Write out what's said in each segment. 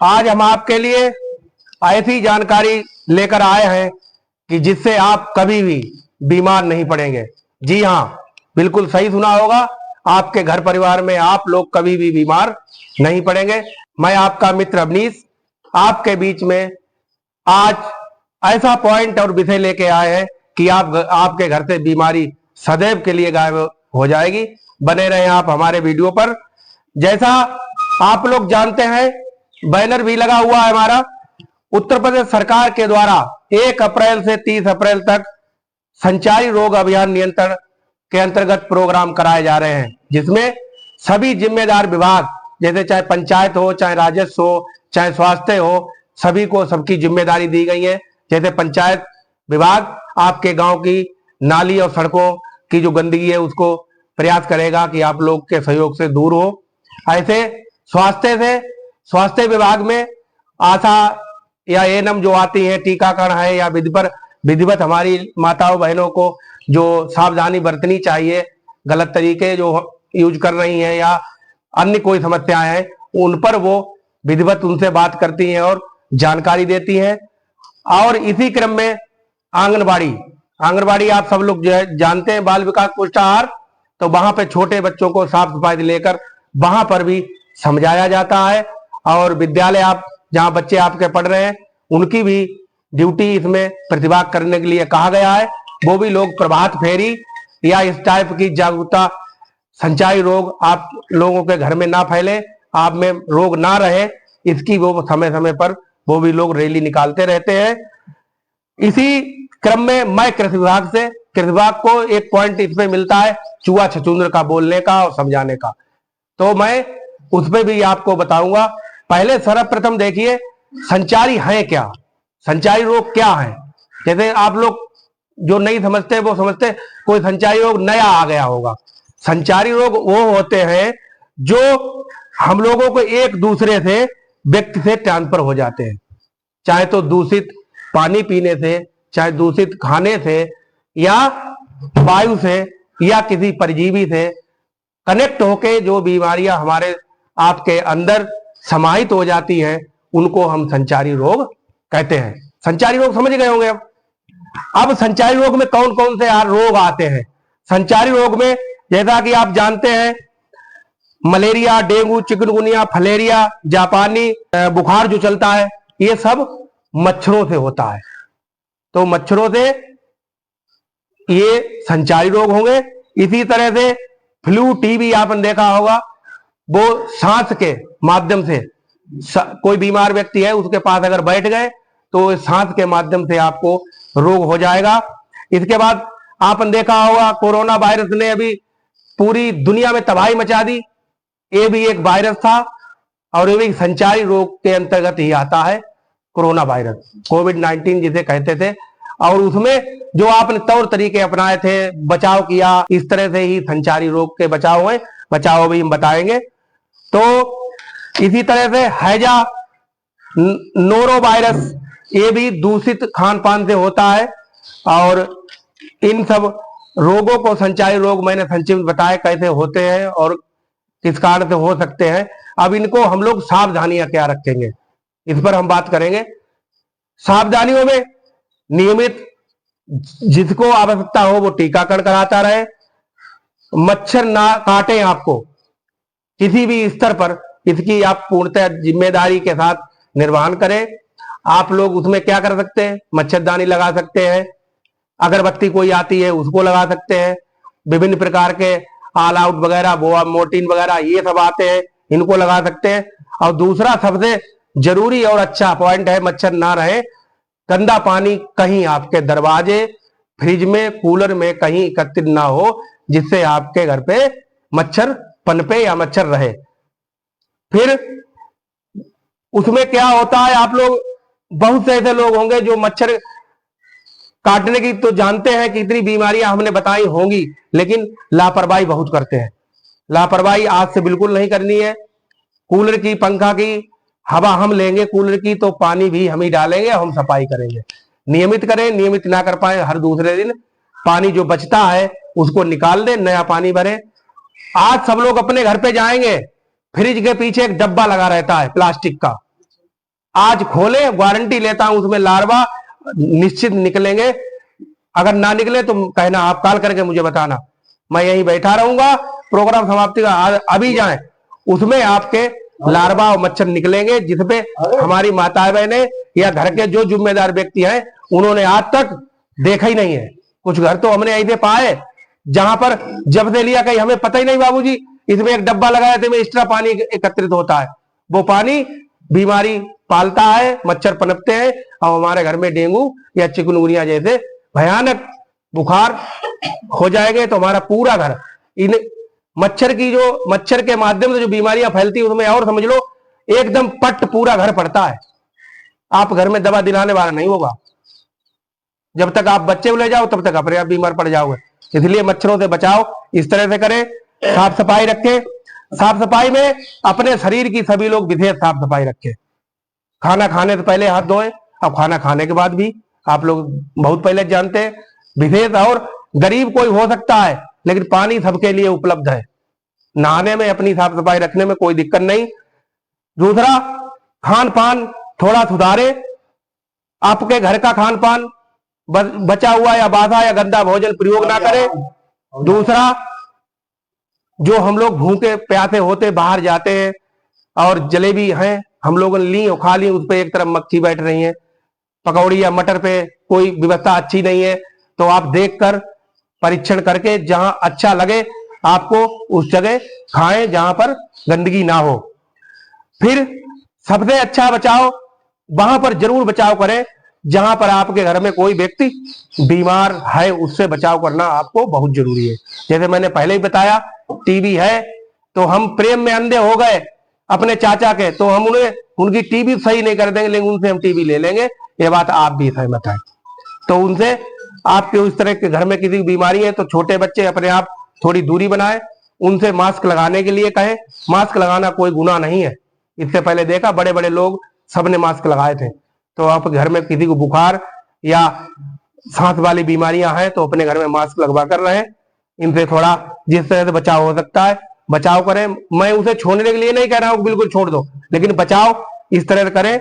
आज हम आपके लिए ऐसी जानकारी लेकर आए हैं कि जिससे आप कभी भी बीमार नहीं पड़ेंगे। जी हाँ, बिल्कुल सही सुना होगा। आपके घर परिवार में आप लोग कभी भी बीमार नहीं पड़ेंगे। मैं आपका मित्र अवनीश आपके बीच में आज ऐसा पॉइंट और विषय लेके आए हैं कि आपके घर से बीमारी सदैव के लिए गायब हो जाएगी। बने रहें आप हमारे वीडियो पर। जैसा आप लोग जानते हैं, बैनर भी लगा हुआ है हमारा। उत्तर प्रदेश सरकार के द्वारा 1 अप्रैल से 30 अप्रैल तक संचारी रोग अभियान नियंत्रण के अंतर्गत प्रोग्राम कराए जा रहे हैं, जिसमें सभी जिम्मेदार विभाग, जैसे चाहे पंचायत हो, चाहे राजस्व हो, चाहे स्वास्थ्य हो, सभी को सबकी जिम्मेदारी दी गई है। जैसे पंचायत विभाग आपके गांव की नाली और सड़कों की जो गंदगी है उसको प्रयास करेगा कि आप लोग के सहयोग से दूर हो। ऐसे स्वास्थ्य विभाग में आशा या एएनएम जो आती है, टीकाकरण है, या विधिवत हमारी माताओं बहनों को जो सावधानी बरतनी चाहिए, गलत तरीके जो यूज कर रही हैं या अन्य कोई समस्याएं हैं, उन पर वो विधिवत उनसे बात करती हैं और जानकारी देती हैं। और इसी क्रम में आंगनबाड़ी आप सब लोग जो है जानते हैं, बाल विकास पुष्टाहार, तो वहां पे छोटे बच्चों को साफ सफाई लेकर वहां पर भी समझाया जाता है। और विद्यालय आप जहां बच्चे आपके पढ़ रहे हैं उनकी भी ड्यूटी इसमें प्रतिभाग करने के लिए कहा गया है। वो भी लोग प्रभात फेरी या इस टाइप की जागरूकता, संचारी रोग आप लोगों के घर में ना फैले, आप में रोग ना रहे, इसकी वो समय समय पर वो भी लोग रैली निकालते रहते हैं। इसी क्रम में मैं कृषि विभाग को एक पॉइंट इसमें मिलता है चूहा छछूंदर का बोलने का और समझाने का, तो मैं उस पर भी आपको बताऊंगा। पहले सर्वप्रथम देखिए संचारी है क्या, संचारी रोग क्या है। जैसे आप लोग जो नहीं समझते वो समझते कोई संचारी रोग नया आ गया होगा। संचारी रोग वो होते हैं जो हम लोगों को एक दूसरे से व्यक्ति से ट्रांसफर हो जाते हैं, चाहे तो दूषित पानी पीने से, चाहे दूषित खाने से, या वायु से, या किसी परजीवी से कनेक्ट होके जो बीमारियां हमारे आपके अंदर समाहित हो जाती हैं, उनको हम संचारी रोग कहते हैं। संचारी रोग समझ गए होंगे। अब संचारी रोग में कौन कौन से रोग आते हैं। संचारी रोग में जैसा कि आप जानते हैं, मलेरिया, डेंगू, चिकनगुनिया, फलेरिया, जापानी बुखार जो चलता है, ये सब मच्छरों से होता है। तो मच्छरों से ये संचारी रोग होंगे। इसी तरह से फ्लू, टीबी आपने देखा होगा, वो सांस के माध्यम से, कोई बीमार व्यक्ति है उसके पास अगर बैठ गए तो सांस के माध्यम से आपको रोग हो जाएगा। इसके बाद आपने देखा होगा कोरोना वायरस ने अभी पूरी दुनिया में तबाही मचा दी। ये भी एक वायरस था और ये भी संचारी रोग के अंतर्गत ही आता है। कोरोना वायरस, कोविड-19 जिसे कहते थे, और उसमें जो आपने तौर तरीके अपनाए थे, बचाव किया, इस तरह से ही संचारी रोग के बचाव भी हम बताएंगे। तो इसी तरह से हैजा, नोरो वायरस, ये भी दूषित खान पान से होता है। और इन सब रोगों को संचारी रोग मैंने संक्षिप्त बताया कैसे होते हैं और किस कारण से हो सकते हैं। अब इनको हम लोग सावधानियां क्या रखेंगे, इस पर हम बात करेंगे। सावधानियों में नियमित जिसको आवश्यकता हो वो टीकाकरण कराता रहे, मच्छर ना काटे आपको किसी भी स्तर पर, इसकी आप पूर्णतः जिम्मेदारी के साथ निर्वहन करें। आप लोग उसमें क्या कर सकते हैं, मच्छरदानी लगा सकते हैं, अगरबत्ती कोई आती है उसको लगा सकते हैं, विभिन्न प्रकार के ऑल आउट वगैरह, वो मोर्टीन वगैरह ये सब आते हैं, इनको लगा सकते हैं। और दूसरा सबसे जरूरी और अच्छा पॉइंट है, मच्छर ना रहे, गंदा पानी कहीं आपके दरवाजे, फ्रिज में, कूलर में कहीं एकत्रित ना हो, जिससे आपके घर पे मच्छर पनपे या मच्छर रहे। फिर उसमें क्या होता है, आप लोग बहुत से ऐसे लोग होंगे जो मच्छर काटने की तो जानते हैं कि इतनी बीमारियां हमने बताई होंगी, लेकिन लापरवाही बहुत करते हैं। लापरवाही आज से बिल्कुल नहीं करनी है। कूलर की, पंखा की हवा हम लेंगे, कूलर की तो पानी भी हम ही डालेंगे, हम सफाई करेंगे। नियमित करें, नियमित ना कर पाए हर दूसरे दिन पानी जो बचता है उसको निकाल दें, नया पानी भरें। आज सब लोग अपने घर पे जाएंगे, फ्रिज के पीछे एक डब्बा लगा रहता है प्लास्टिक का, आज खोले, गारंटी लेता हूं उसमें लार्वा निश्चित निकलेंगे। अगर ना निकले तो कहना, आप कॉल करके मुझे बताना, मैं यहीं बैठा रहूंगा। प्रोग्राम समाप्ति का अभी जाएं, उसमें आपके लार्वा और मच्छर निकलेंगे, जिसपे हमारी माता बहनें या घर के जो जिम्मेदार व्यक्ति हैं उन्होंने आज तक देखा ही नहीं है। कुछ घर तो हमने ऐसे पाए जहां पर जब से लिया कहीं हमें पता ही नहीं, बाबूजी इसमें एक डब्बा लगाया थे, एक्स्ट्रा पानी एकत्रित होता है, वो पानी बीमारी पालता है, मच्छर पनपते हैं और हमारे घर में डेंगू या चिकनगुनिया जैसे भयानक बुखार हो जाएंगे। तो हमारा पूरा घर इन मच्छर के माध्यम से जो बीमारियां फैलती है उसमें और समझ लो एकदम पट पूरा घर पड़ता है। आप घर में दवा दिलाने वाला नहीं होगा, जब तक आप बच्चे को ले जाओ तब तक अपने आप बीमार पड़ जाओगे। इसलिए मच्छरों से बचाओ इस तरह से करें, साफ सफाई रखें। साफ सफाई में अपने शरीर की सभी लोग विशेष साफ सफाई रखें। खाना खाने से पहले हाथ धोएं, अब खाना खाने के बाद भी आप लोग बहुत पहले जानते हैं विशेष। और गरीब कोई हो सकता है लेकिन पानी सबके लिए उपलब्ध है, नहाने में अपनी साफ सफाई रखने में कोई दिक्कत नहीं। दूसरा, खान पान थोड़ा सुधारे। आपके घर का खान पान बचा हुआ या बासा या गंदा भोजन प्रयोग ना करें। दूसरा, जो हम लोग भूखे प्यासे होते बाहर जाते हैं और जलेबी हैं हम लोगों ने ली और खा ली, उस पर एक तरफ मक्खी बैठ रही है, पकौड़ी या मटर पे कोई व्यवस्था अच्छी नहीं है, तो आप देखकर परीक्षण करके जहां अच्छा लगे आपको उस जगह खाएं जहां पर गंदगी ना हो। फिर सबसे अच्छा बचाव वहां पर जरूर बचाव करें जहां पर आपके घर में कोई व्यक्ति बीमार है, उससे बचाव करना आपको बहुत जरूरी है। जैसे मैंने पहले ही बताया, टीबी है तो हम प्रेम में अंधे हो गए अपने चाचा के, तो हम उनकी टीबी सही नहीं कर देंगे लेकिन उनसे हम टीबी ले लेंगे। ये बात आप भी सहमत है। तो उनसे आपके उस तरह के घर में किसी की बीमारी है तो छोटे बच्चे अपने आप थोड़ी दूरी बनाए, उनसे मास्क लगाने के लिए कहें। मास्क लगाना कोई गुनाह नहीं है। इससे पहले देखा बड़े बड़े लोग सबने मास्क लगाए थे। तो आप घर में किसी को बुखार या सांस वाली बीमारियां हैं तो अपने घर में मास्क लगवा कर रहे। इनसे थोड़ा जिस तरह से बचाव हो सकता है बचाव करें। मैं उसे छोड़ने के लिए नहीं कह रहा हूं बिल्कुल छोड़ दो, लेकिन बचाव इस तरह से करें।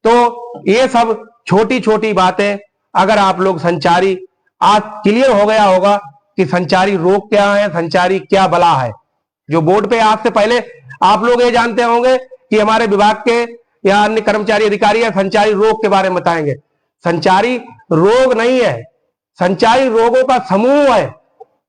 तो ये सब छोटी छोटी बातें अगर आप लोग संचारी, आज क्लियर हो गया होगा कि संचारी रोग क्या है, संचारी क्या बला है। जो बोर्ड पे आज से पहले आप लोग ये जानते होंगे कि हमारे विभाग के या अन्य कर्मचारी अधिकारी या संचारी रोग के बारे में बताएंगे। संचारी रोग नहीं है, संचारी रोगों का समूह है।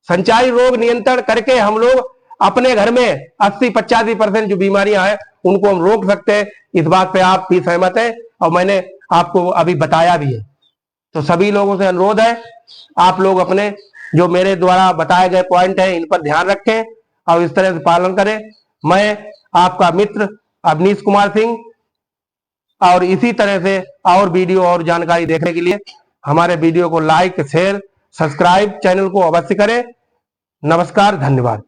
संचारी रोग नियंत्रण करके हम लोग अपने घर में 80-85% जो बीमारियां हैं उनको हम रोक सकते हैं। इस बात पे आप भी सहमत हैं और मैंने आपको अभी बताया भी है। तो सभी लोगों से अनुरोध है आप लोग अपने जो मेरे द्वारा बताए गए पॉइंट है इन पर ध्यान रखें और इस तरह से पालन करें। मैं आपका मित्र अवनीश कुमार सिंह, और इसी तरह से और वीडियो और जानकारी देखने के लिए हमारे वीडियो को लाइक, शेयर, सब्सक्राइब चैनल को अवश्य करें। नमस्कार, धन्यवाद।